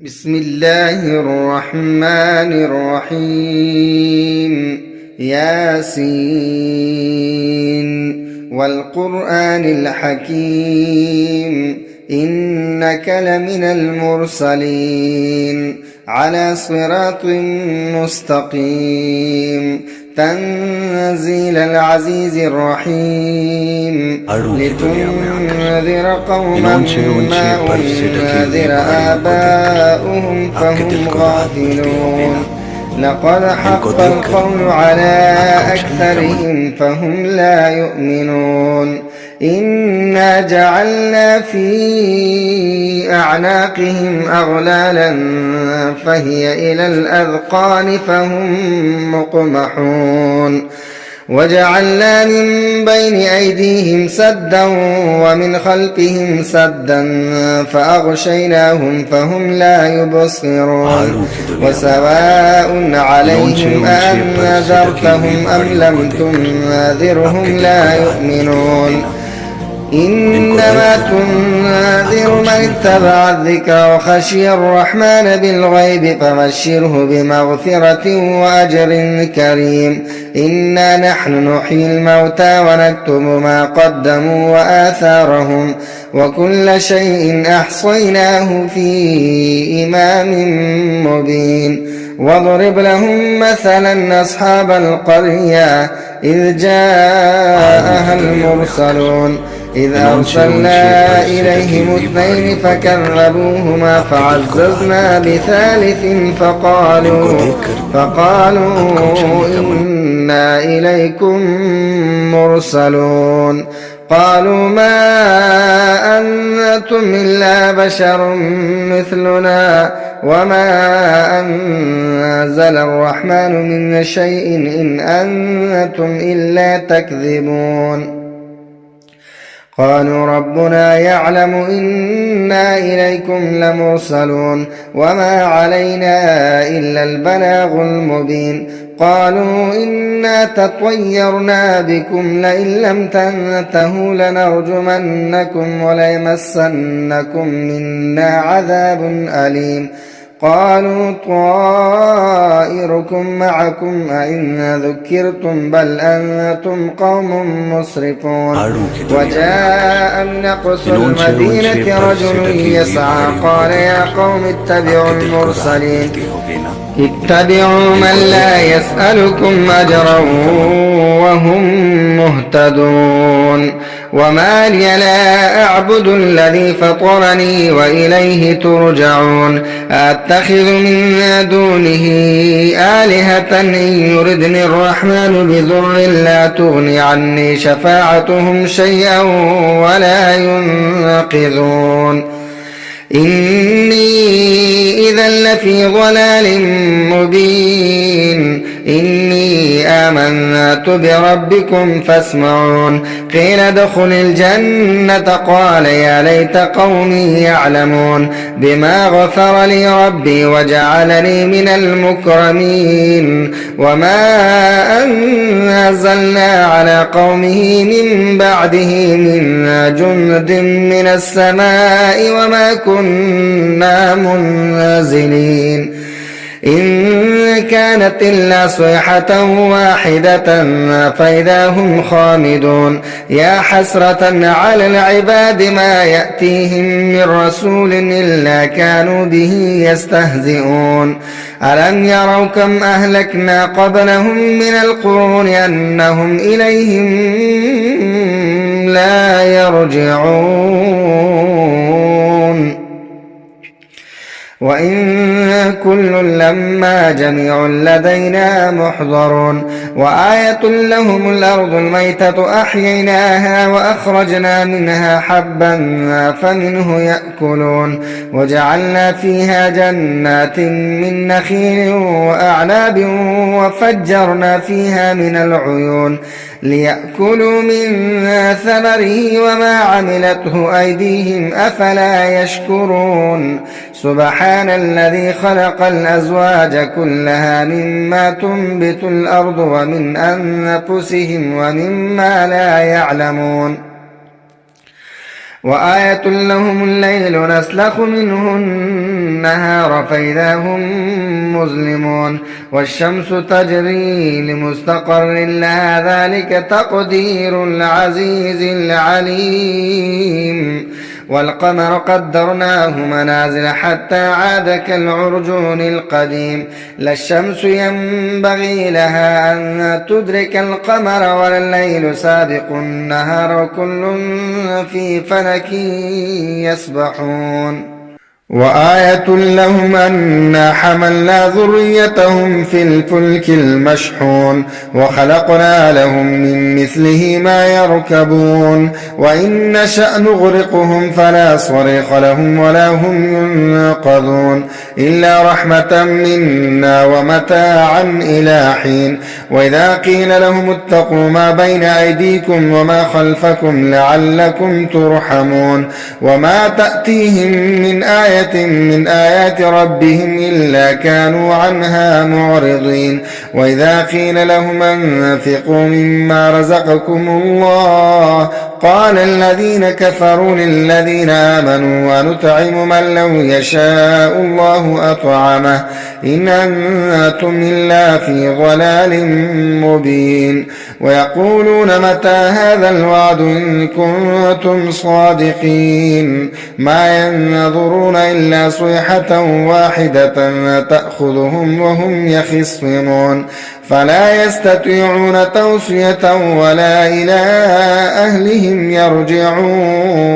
بسم الله الرحمن الرحيم ياسين والقرآن الحكيم إنك لمن المرسلين على صراط مستقيم تنزيل العزيز الرحيم لتنذر قوما ما أنذر آباؤهم فهم غافلون لقد حق القول على أكثرهم فهم لا يؤمنون إنا جعلنا في أعناقهم أغلالا فهي إلى الأذقان فهم مقمحون وجعلنا من بين أيديهم سدا ومن خلفهم سدا فأغشيناهم فهم لا يبصرون وسواء عليهم أأنذرتهم أم لم تنذرهم لا يؤمنون إنما تنذر من اتبع الذكر وخشي الرحمن بالغيب فبشره بمغفرة وأجر كريم إنا نحن نحيي الموتى ونكتب ما قدموا وآثارهم وكل شيء أحصيناه في إمام مبين واضرب لهم مثلا أصحاب القرية إذ جاءها المرسلون إذ أرسلنا إليهم اثنين فكذبوهما فعززنا بثالث فقالوا إنا إليكم مرسلون قالوا ما أنتم إلا بشر مثلنا وما أنزل الرحمن من شيء إن أنتم إلا تكذبون قالوا ربنا يعلم إنا إليكم لمرسلون وما علينا إلا البلاغ المبين قالوا إنا تطيرنا بكم لئن لم تنتهوا لنرجمنكم وليمسنكم منا عذاب أليم قالوا طائركم معكم أئن ذكرتم بل أنتم قوم مسرفون وجاء من أقصى المدينة رجل يسعى قال يا قوم اتبعوا المرسلين اتبعوا من لا يسألكم أجرا وهم مهتدون وما لي لا أعبد الذي فطرني وإليه ترجعون أتخذ من دونه آلهة إن يردني الرحمن بضر لا تغني عني شفاعتهم شيئا ولا ينقذون إني إذا لفي ضلال مبين إني آمنت بربكم فاسمعون قيل ادخل الجنة قال يا ليت قومي يعلمون بما غفر لي ربي وجعلني من المكرمين وما أنزلنا على قومه من بعده من جند من السماء وما كنا منزلين إن كانت إلا صيحة واحدة فإذا هم خامدون يا حسرة على العباد ما يأتيهم من رسول إلا كانوا به يستهزئون ألم يروا كم أهلكنا قبلهم من القرون أنهم إليهم لا يرجعون وإن كل لما جميع لدينا محضرون وآية لهم الأرض الميتة أحييناها وأخرجنا منها حبا فمنه يأكلون وجعلنا فيها جنات من نخيل وأعناب وفجرنا فيها من العيون ليأكلوا من ثمره وما عملته أيديهم أفلا يشكرون سبحان الذي خلق الأزواج كلها مما تنبت الأرض ومن أنفسهم ومما لا يعلمون وآية لهم الليل نسلخ منه النهار فإذا هم مظلمون والشمس تجري لمستقر لها ذلك تقدير العزيز العليم والقمر قدرناه منازل حتى عاد كالعرجون القديم لا الشمس ينبغي لها أن تدرك القمر ولا الليل سابق النهار وكل في فلك يسبحون وآية لهم أنا حملنا ذريتهم في الفلك المشحون وخلقنا لهم من مثله ما يركبون وإن نشأ نغرقهم فلا صريخ لهم ولا هم ينقذون إلا رحمة منا ومتاعا إلى حين وإذا قيل لهم اتقوا ما بين أيديكم وما خلفكم لعلكم ترحمون وما تأتيهم من آية من آيات ربهم إلا كانوا عنها معرضين وإذا قيل لهم أنفقوا مما رزقكم الله قال الذين كفروا للذين آمنوا ونطعم من لو يشاء الله أطعمه إن أنتم إلا في ضلال مبين ويقولون متى هذا الوعد إن كنتم صادقين ما ينظرون إلا صيحة واحدة تأخذهم وهم يخصمون فلا يستطيعون توصية ولا إلى أهلهم يرجعون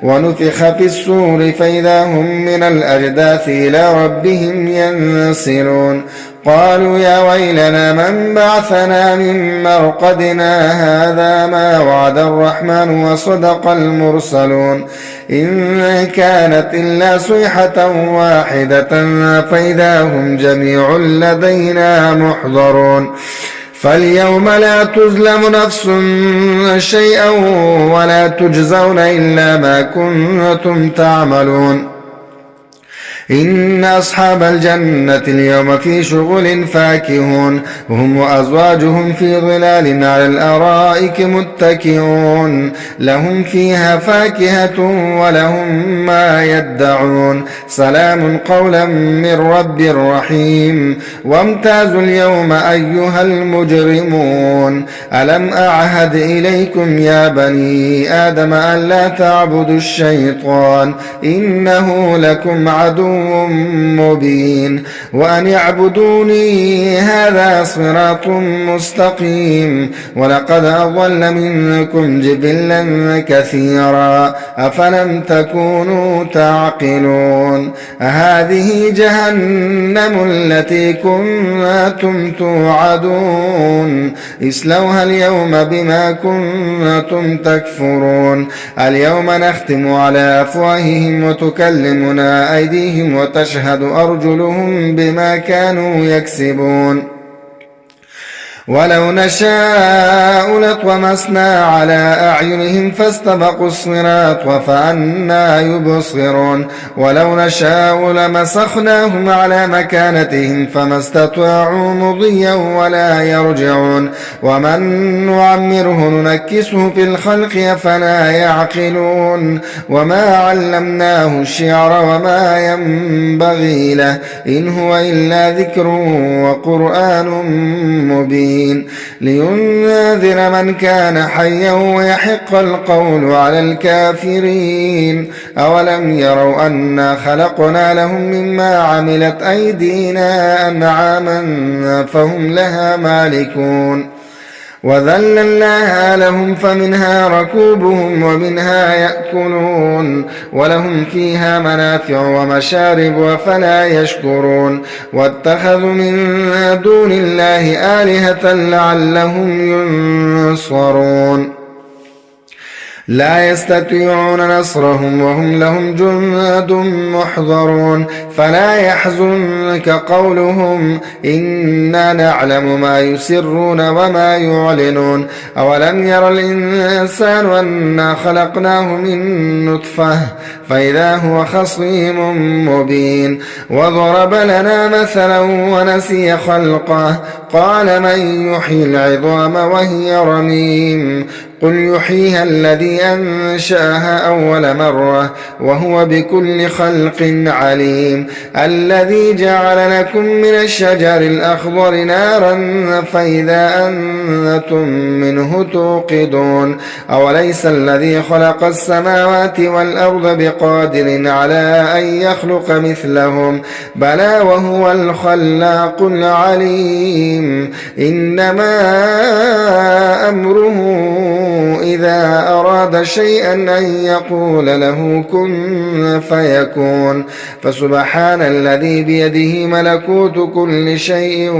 ونفخ في الصور فإذا هم من الأجداث إلى ربهم ينسلون قالوا يا ويلنا من بعثنا من مرقدنا هذا ما وعد الرحمن وصدق المرسلون إن كانت إلا صيحة واحدة فإذا هم جميع لدينا محضرون فاليوم لا تظلم نفس شيئا ولا تجزون إلا ما كنتم تعملون إن أصحاب الجنة اليوم في شغل فاكهون هم وأزواجهم في ظلال على الأرائك متكئون لهم فيها فاكهة ولهم ما يدعون سلام قولا من رب رحيم وامتازوا اليوم أيها المجرمون ألم أعهد إليكم يا بني آدم ألا تعبدوا الشيطان إنه لكم عدو مبين وأن اعبدوني هذا صراط مستقيم ولقد أضل منكم جبلا كثيرا أفلم تكونوا تعقلون هذه جهنم التي كنتم توعدون اصلوها اليوم بما كنتم تكفرون اليوم نختم على أفواههم وتكلمنا أيديهم وتشهد أرجلهم بما كانوا يكسبون ولو نشاء لطمسنا على أعينهم فاستبقوا الصراط فأنى يبصرون ولو نشاء لمسخناهم على مكانتهم فما استطاعوا مضيا ولا يرجعون ومن نعمره ننكسه في الخلق أفلا يعقلون وما علمناه الشعر وما ينبغي له إن هو إلا ذكر وقرآن مبين لينذر من كان حيا ويحق القول على الكافرين أولم يروا أنا خلقنا لهم مما عملت أيدينا أنعاما فهم لها مالكون وذللناها لهم فمنها ركوبهم ومنها يأكلون ولهم فيها منافع ومشارب وفلا يشكرون واتخذوا من دون الله آلهة لعلهم ينصرون لا يستطيعون نصرهم وهم لهم جند محضرون فلا يحزنك قولهم إنا نعلم ما يسرون وما يعلنون أولم ير الإنسان أنا خلقناه من نطفة فإذا هو خصيم مبين وضرب لنا مثلا ونسي خلقه قال من يحيي العظام وهي رميم قل يحييها الذي أنشأها أول مرة وهو بكل خلق عليم الذي جعل لكم من الشجر الأخضر نارا فإذا أنتم منه توقدون أوليس الذي خلق السماوات والأرض بقادر على أن يخلق مثلهم بلى وهو الخلاق العليم إنما أمره إذا أراد شيئا أن يقول له كن فيكون فسبحان الذي بيده ملكوت كل شيء